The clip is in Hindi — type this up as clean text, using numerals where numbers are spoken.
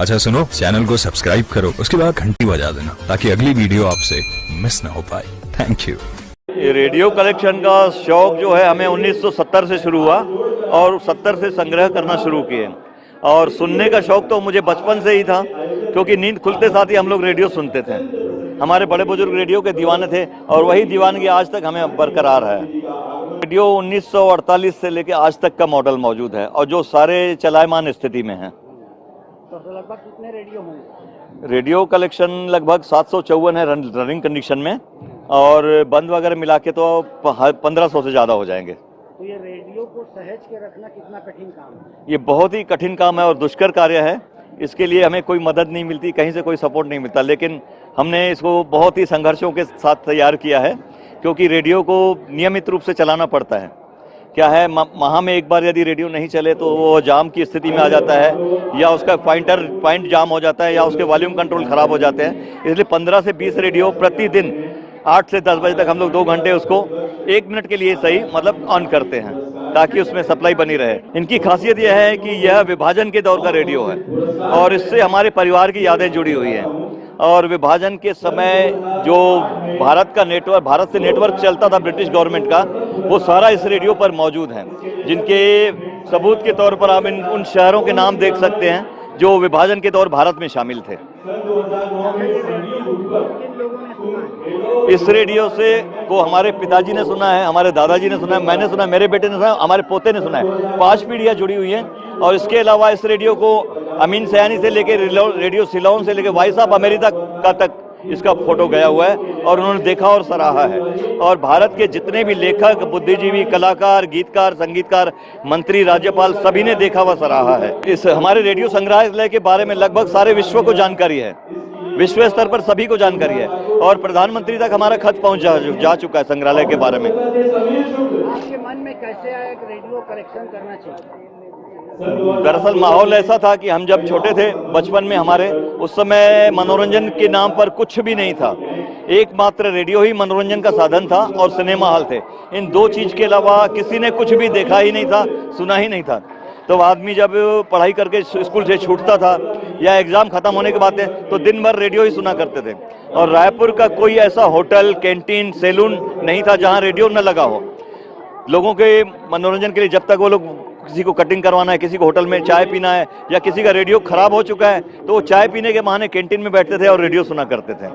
अच्छा सुनो, चैनल को सब्सक्राइब करो, उसके बाद घंटी बजा देना ताकि अगली वीडियो आपसे मिस ना हो पाए। Thank you. ये रेडियो कलेक्शन का शौक जो है हमें 1970 से शुरू हुआ और 70 से संग्रह करना शुरू किए। और सुनने का शौक तो मुझे बचपन से ही था, क्योंकि नींद खुलते साथ ही हम लोग रेडियो सुनते थे। हमारे बड़े बुजुर्ग रेडियो के दीवाने थे और वही दीवानगी आज तक हमें बरकरार है। रेडियो 1948 से लेकर आज तक का मॉडल मौजूद है और जो सारे चलायमान स्थिति में हैं। तो लगभग कितने रेडियो होंगे? रेडियो कलेक्शन लगभग 754 है रनिंग कंडीशन में, और बंद वगैरह मिला के तो 1500 से ज़्यादा हो जाएंगे। तो ये रेडियो को सहेज के रखना कितना कठिन काम है? ये बहुत ही कठिन काम है और दुष्कर कार्य है। इसके लिए हमें कोई मदद नहीं मिलती, कहीं से कोई सपोर्ट नहीं मिलता, लेकिन हमने इसको बहुत ही संघर्षों के साथ तैयार किया है, क्योंकि रेडियो को नियमित रूप से चलाना पड़ता है। क्या है, माह में एक बार यदि रेडियो नहीं चले तो वो जाम की स्थिति में आ जाता है, या उसका पॉइंट जाम हो जाता है, या उसके वॉल्यूम कंट्रोल खराब हो जाते हैं। इसलिए 15 से 20 रेडियो प्रतिदिन 8 से 10 बजे तक हम लोग 2 घंटे उसको 1 मिनट के लिए सही मतलब ऑन करते हैं, ताकि उसमें सप्लाई बनी रहे। इनकी खासियत यह है कि यह विभाजन के दौर का रेडियो है और इससे हमारे परिवार की यादें जुड़ी हुई हैं। और विभाजन के समय जो भारत से नेटवर्क चलता था ब्रिटिश गवर्नमेंट का, वो सारा इस रेडियो पर मौजूद है, जिनके सबूत के तौर पर आप उन शहरों के नाम देख सकते हैं जो विभाजन के दौर भारत में शामिल थे। इस रेडियो से को हमारे पिताजी ने सुना है, हमारे दादाजी ने सुना है, मैंने सुना है, मेरे बेटे ने सुना है, हमारे पोते ने सुना है। 5 पीढ़ियां जुड़ी हुई हैं। और इसके अलावा इस रेडियो को अमीन सयानी से लेकर रेडियो सिलोन से लेकर वॉइस ऑफ अमेरिका का तक इसका फोटो गया हुआ है और उन्होंने देखा और सराहा है। और भारत के जितने भी लेखक, बुद्धिजीवी, कलाकार, गीतकार, संगीतकार, मंत्री, राज्यपाल, सभी ने देखा व सराहा है। इस हमारे रेडियो संग्रहालय के बारे में लगभग सारे विश्व को जानकारी है, विश्व स्तर पर सभी को जानकारी है, और प्रधानमंत्री तक हमारा खत पहुंच जा चुका है संग्रहालय के बारे में। आपके मन में कैसे आया कि रेडियो कलेक्शन करना चाहिए? दरअसल माहौल ऐसा था कि हम जब छोटे थे, बचपन में हमारे, उस समय मनोरंजन के नाम पर कुछ भी नहीं था। एकमात्र रेडियो ही मनोरंजन का साधन था और सिनेमा हॉल थे। इन 2 चीज के अलावा किसी ने कुछ भी देखा ही नहीं था, सुना ही नहीं था। तो आदमी जब पढ़ाई करके स्कूल से छूटता था या एग्जाम खत्म होने के बाद तो दिन भर रेडियो ही सुना करते थे। और रायपुर का कोई ऐसा होटल, कैंटीन, सैलून नहीं था जहां रेडियो न लगा हो। लोगों के मनोरंजन के लिए, जब तक वो लोग किसी को कटिंग करवाना है, किसी को होटल में चाय पीना है, या किसी का रेडियो खराब हो चुका है, तो वो चाय पीने के बहाने कैंटीन में बैठते थे और रेडियो सुना करते थे।